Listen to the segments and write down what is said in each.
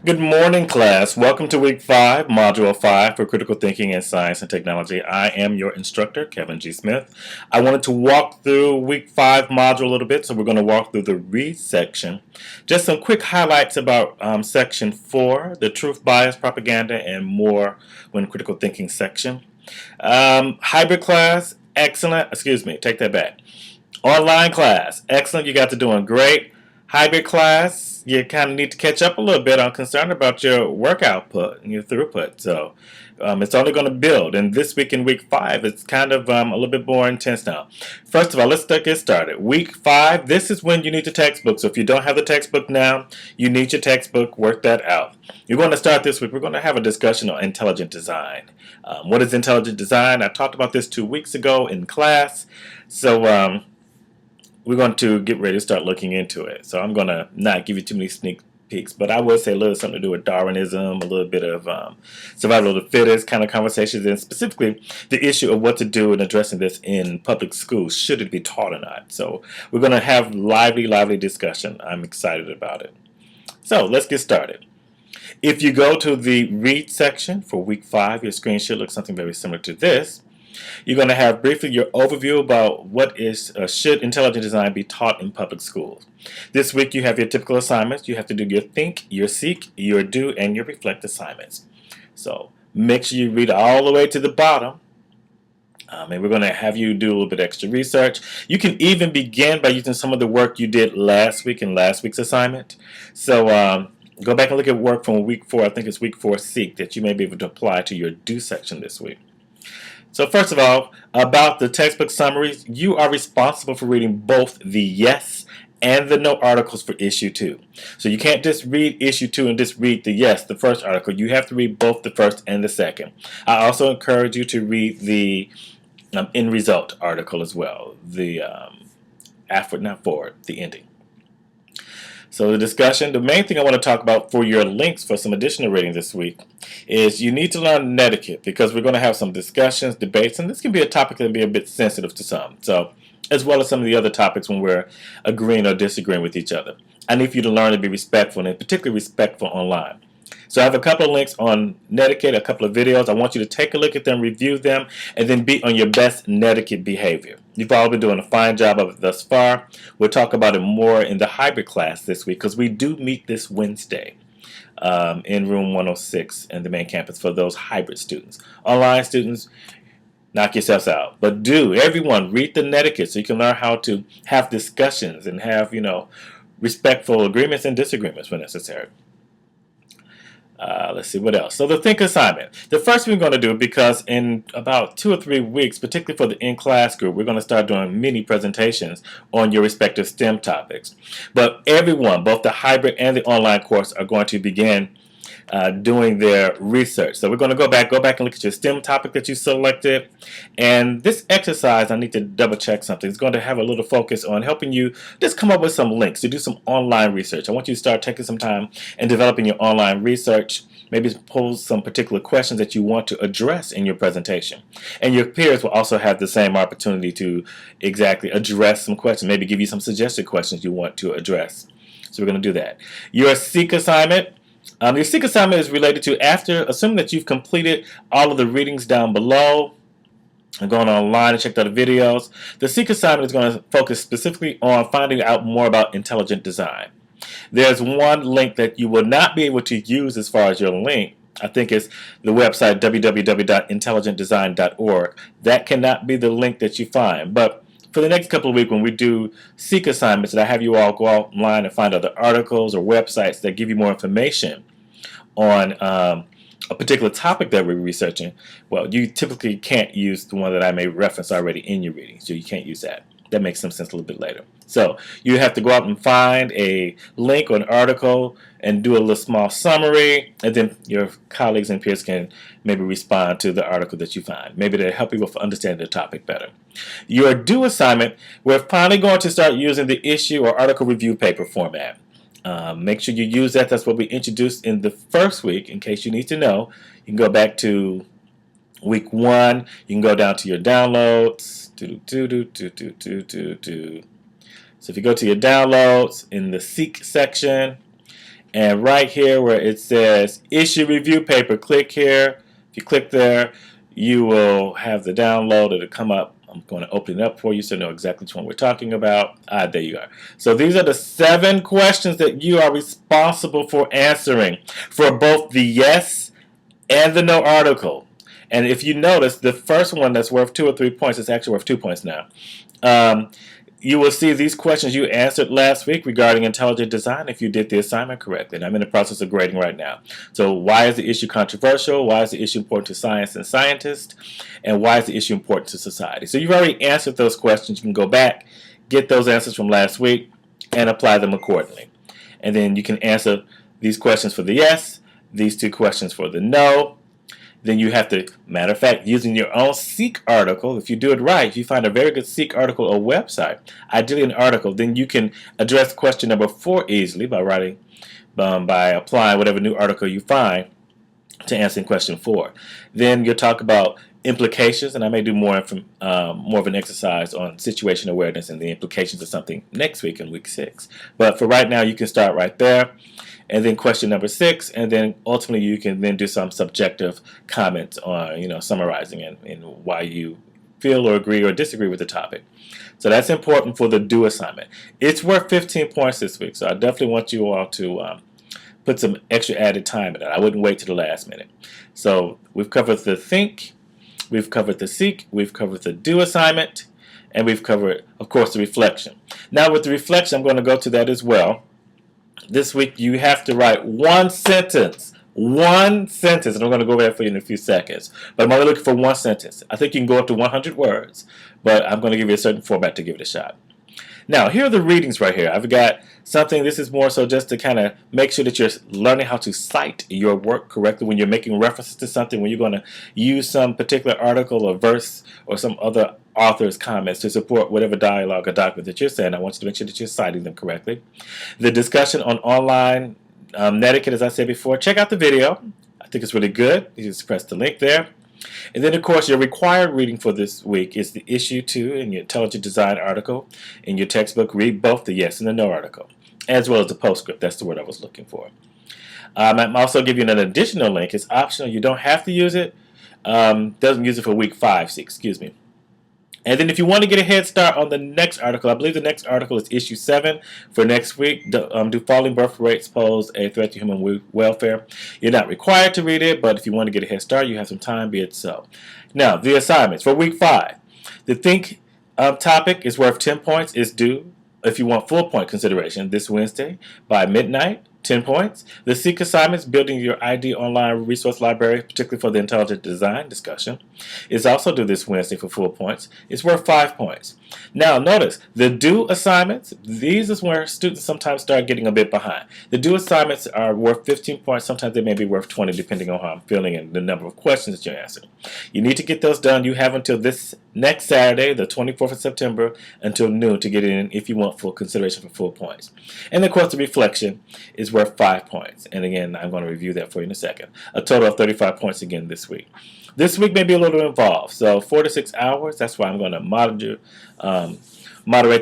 Good morning, class. Welcome to week 5, module 5 for critical thinking in science and technology. I am your instructor, Kevin G. Smith. I wanted to walk through week 5 module a little bit, so we're going to walk through the read section. Just some quick highlights about section 4, the truth, bias, propaganda, and more when critical thinking section. Hybrid class, excellent. Excuse me, take that back. Online class, excellent. You guys are doing great. Hybrid class, you kind of need to catch up a little bit. I'm concerned about your work output and your throughput. So it's only going to build. And this week in week 5, it's kind of a little bit more intense now. First of all, let's get started. Week 5, this is when you need the textbook. So if you don't have the textbook now, you need your textbook. Work that out. You're going to start this week. We're going to have a discussion on intelligent design. What is intelligent design? I talked about this 2 weeks ago in class. So we're going to get ready to start looking into it. So I'm going to not give you too many sneak peeks, but I will say a little something to do with Darwinism, a little bit of survival of the fittest kind of conversations, and specifically the issue of what to do in addressing this in public schools. Should it be taught or not? So we're going to have lively discussion. I'm excited about it. So let's get started. If you go to the read section for week 5, your screen should look something very similar to this. You're going to have briefly your overview about what is should intelligent design be taught in public schools. This week you have your typical assignments. You have to do your think, your seek, your do, and your reflect assignments. So make sure you read all the way to the bottom. And we're going to have you do a little bit extra research. You can even begin by using some of the work you did last week in last week's assignment. So go back and look at work from week 4. I think it's week 4 seek that you may be able to apply to your do section this week. So first of all, about the textbook summaries, you are responsible for reading both the yes and the no articles for issue 2. So you can't just read issue 2 and just read the yes, the first article. You have to read both the first and the second. I also encourage you to read the end result article as well, the after, not forward, the ending. So the discussion, the main thing I want to talk about for your links for some additional reading this week is you need to learn netiquette because we're going to have some discussions, debates, and this can be a topic that can be a bit sensitive to some. So as well as some of the other topics when we're agreeing or disagreeing with each other. I need for you to learn to be respectful and particularly respectful online. So I have a couple of links on netiquette, a couple of videos. I want you to take a look at them, review them, and then be on your best netiquette behavior. You've all been doing a fine job of it thus far. We'll talk about it more in the hybrid class this week because we do meet this Wednesday in room 106 in the main campus for those hybrid students. Online students, knock yourselves out. But do, everyone, read the netiquette so you can learn how to have discussions and have, respectful agreements and disagreements when necessary. Let's see what else. So the think assignment. The first thing we're going to do, because in about 2 or 3 weeks, particularly for the in-class group, we're going to start doing mini presentations on your respective STEM topics. But everyone, both the hybrid and the online course, are going to begin doing their research. So we're going to go back and look at your STEM topic that you selected. And this exercise, I need to double check something. It's going to have a little focus on helping you just come up with some links to do some online research. I want you to start taking some time and developing your online research. Maybe pose some particular questions that you want to address in your presentation. And your peers will also have the same opportunity to exactly address some questions, maybe give you some suggested questions you want to address. So we're going to do that. Your SEEK assignment. Your SEEK assignment is related to after, assuming that you've completed all of the readings down below and gone online and checked out the videos. The SEEK assignment is going to focus specifically on finding out more about intelligent design. There's one link that you will not be able to use as far as your link. I think it's the website www.intelligentdesign.org. That cannot be the link that you find. But for the next couple of weeks when we do SEEK assignments, that I have you all go online and find other articles or websites that give you more information on a particular topic that we're researching, well, you typically can't use the one that I may reference already in your reading, so you can't use that. That makes some sense a little bit later. So you have to go out and find a link or an article and do a little small summary, and then your colleagues and peers can maybe respond to the article that you find. Maybe they'll help you with understanding the topic better. Your due assignment, we're finally going to start using the issue or article review paper format. Make sure you use that. That's what we introduced in the first week. In case you need to know, you can go back to week 1. You can go down to your downloads. So if you go to your downloads in the SEEK section, And right here where it says issue review paper, click here. If you click there, you will have the download. It'll come up. I'm going to open it up for you so you know exactly which one we're talking about. There you are. So these are the 7 questions that you are responsible for answering for both the yes and the no article. And if you notice, the first one that's worth 2 or 3 points is actually worth 2 points now. You will see these questions you answered last week regarding intelligent design if you did the assignment correctly. And I'm in the process of grading right now. So why is the issue controversial? Why is the issue important to science and scientists? And why is the issue important to society? So you've already answered those questions. You can go back, get those answers from last week, and apply them accordingly. And then you can answer these questions for the yes, these 2 questions for the no. Then you have to, matter of fact, using your own Seek article, if you do it right, if you find a very good Seek article or website, ideally an article, then you can address question number 4 easily by writing, by applying whatever new article you find to answering question 4. Then you'll talk about implications, and I may do more of an exercise on situation awareness and the implications of something next week in week 6. But for right now, you can start right there. And then question number 6, and then ultimately you can then do some subjective comments on, summarizing and why you feel or agree or disagree with the topic. So that's important for the do assignment. It's worth 15 points this week, so I definitely want you all to put some extra added time in it. I wouldn't wait to the last minute. So we've covered the think, we've covered the seek, we've covered the do assignment, and we've covered, of course, the reflection. Now with the reflection, I'm going to go to that as well. This week you have to write one sentence, and I'm going to go over that for you in a few seconds. But I'm only looking for one sentence. I think you can go up to 100 words, but I'm going to give you a certain format to give it a shot. Now, here are the readings right here. I've got something, this is more so just to kind of make sure that you're learning how to cite your work correctly when you're making references to something, when you're going to use some particular article or verse or some other author's comments to support whatever dialogue or document that you're saying. I want you to make sure that you're citing them correctly. The discussion on online netiquette, as I said before, check out the video. I think it's really good. You just press the link there. And then, of course, your required reading for this week is the issue 2 in your intelligent design article. In your textbook, read both the yes and the no article, as well as the postscript. That's the word I was looking for. I'm also giving you an additional link. It's optional. You don't have to use it. Doesn't use it for week 5, excuse me. And then if you want to get a head start on the next article, I believe the next article is issue 7 for next week. Do falling birth rates pose a threat to human welfare? You're not required to read it, but if you want to get a head start, you have some time, be it so. Now, the assignments for week 5. The think topic is worth 10 points. Is due, if you want full point consideration, this Wednesday by midnight. 10 points. The Seek assignments, building your ID online resource library, particularly for the intelligent design discussion, is also due this Wednesday for full points. It's worth 5 points. Now, notice the do assignments. These is where students sometimes start getting a bit behind. The do assignments are worth 15 points. Sometimes they may be worth 20, depending on how I'm feeling and the number of questions that you're answering. You need to get those done. You have until this next Saturday, the 24th of September, until noon to get it in if you want full consideration for full points. And of course, the reflection is worth 5 points. And again, I'm going to review that for you in a second. A total of 35 points again this week. This week may be a little involved. So 4 to 6 hours. That's why I'm going to moderate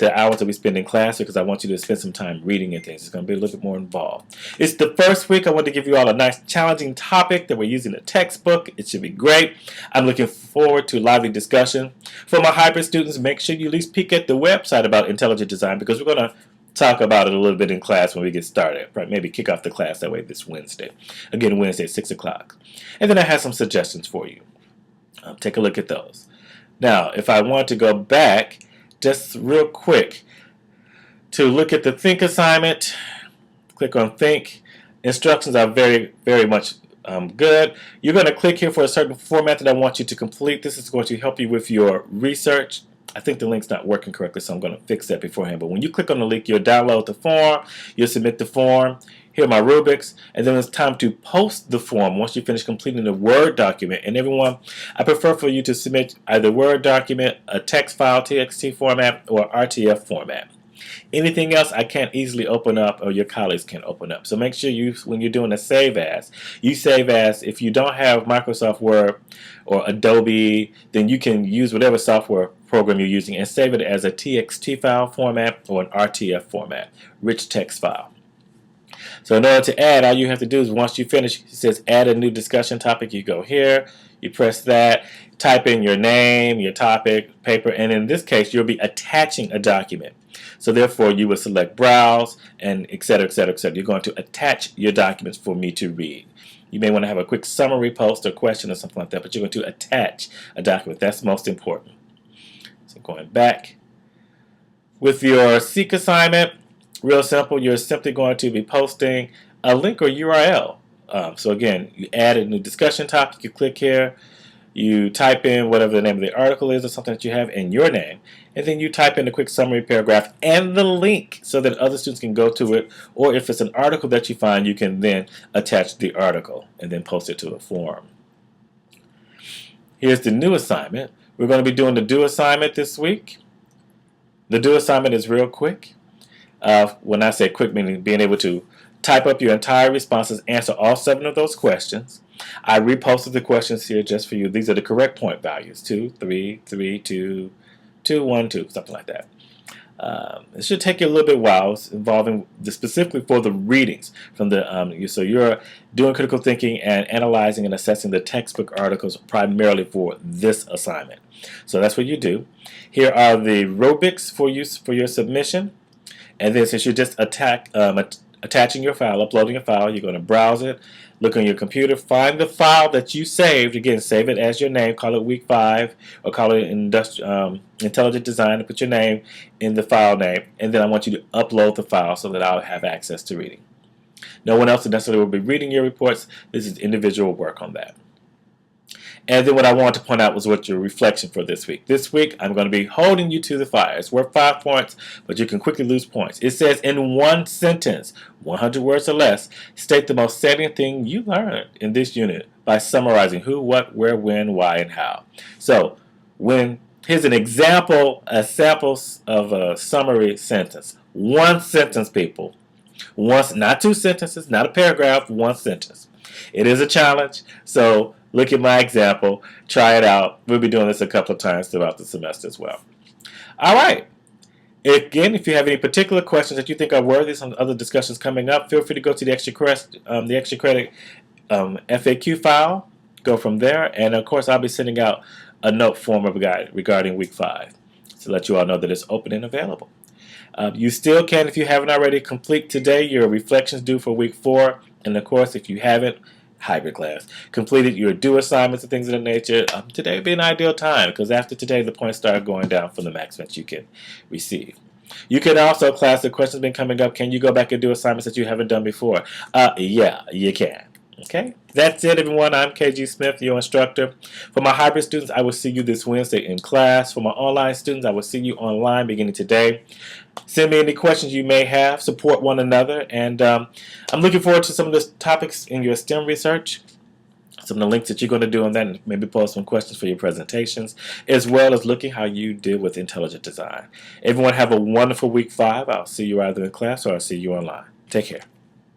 the hours that we spend in class because I want you to spend some time reading and things. It's going to be a little bit more involved. It's the first week. I want to give you all a nice challenging topic that we're using a textbook. It should be great. I'm looking forward to lively discussion. For my hybrid students, make sure you at least peek at the website about intelligent design because we're going to talk about it a little bit in class when we get started. Maybe kick off the class that way this Wednesday. Again, Wednesday at 6 o'clock. And then I have some suggestions for you. Take a look at those. Now, if I want to go back just real quick to look at the Think assignment, click on Think. Instructions are very, very much good. You're going to click here for a certain format that I want you to complete. This is going to help you with your research. I think the link's not working correctly, so I'm going to fix that beforehand. But when you click on the link, you'll download the form, you'll submit the form, here are my rubrics, and then it's time to post the form once you finish completing the Word document. And everyone, I prefer for you to submit either Word document, a text file, TXT format, or RTF format. Anything else I can't easily open up or your colleagues can open up. So make sure you, when you're doing a save as, you save as. If you don't have Microsoft Word or Adobe, then you can use whatever software program you're using and save it as a TXT file format or an RTF format, rich text file. So in order to add, all you have to do is once you finish, it says add a new discussion topic. You go here, you press that, type in your name, your topic, paper, and in this case, you'll be attaching a document. So therefore, you will select browse and et cetera, et cetera, et cetera. You're going to attach your documents for me to read. You may want to have a quick summary post or question or something like that, but you're going to attach a document. That's most important. So going back. With your Seek assignment, real simple, you're simply going to be posting a link or URL. So again, you add a new discussion topic, you click here, you type in whatever the name of the article is or something that you have in your name, and then you type in a quick summary paragraph and the link so that other students can go to it, or if it's an article that you find, you can then attach the article and then post it to a forum. Here's the new assignment. We're going to be doing the do assignment this week. The do assignment is real quick. When I say quick, meaning being able to type up your entire responses, answer all 7 of those questions. I reposted the questions here just for you. These are the correct point values: 2, 3, 3, 2, 2, 1, 2, something like that. It should take you a little bit while. It's involving specifically for the readings from the so you're doing critical thinking and analyzing and assessing the textbook articles primarily for this assignment. So that's what you do. Here are the rubrics for your submission, and then since you're just attaching your file, uploading a file, you're going to browse it, look on your computer, find the file that you saved. Again, save it as your name, call it Week 5, or call it Intelligent Design, and put your name in the file name, and then I want you to upload the file so that I'll have access to reading. No one else necessarily will be reading your reports. This is individual work on that. And then what I wanted to point out was what your reflection for this week. This week, I'm going to be holding you to the fire. It's worth 5 points, but you can quickly lose points. It says in one sentence, 100 words or less, state the most salient thing you learned in this unit by summarizing who, what, where, when, why, and how. So here's an example, a sample of a summary sentence. One sentence, people. Not 2 sentences, not a paragraph, 1 sentence. It is a challenge, so look at my example, try it out. We'll be doing this a couple of times throughout the semester as well. All right. Again, if you have any particular questions that you think are worthy, some other discussions coming up, feel free to go to the extra credit FAQ file. Go from there, and of course, I'll be sending out a note form of guide regarding Week 5 to let you all know that it's open and available. You still can, if you haven't already, complete today your reflections due for Week 4, and of course, if you haven't, hybrid class, completed your due assignments and things of that nature, today would be an ideal time because after today the points start going down for the maximum you can receive. You can also, class, the questions been coming up, can you go back and do assignments that you haven't done before? Yeah, you can. Okay, that's it, everyone. I'm KG Smith, your instructor. For my hybrid students, I will see you this Wednesday in class. For my online students, I will see you online beginning today. Send me any questions you may have. Support one another. And I'm looking forward to some of the topics in your STEM research, some of the links that you're going to do on that, and maybe post some questions for your presentations, as well as looking how you deal with intelligent design. Everyone have a wonderful Week 5. I'll see you either in class or I'll see you online. Take care.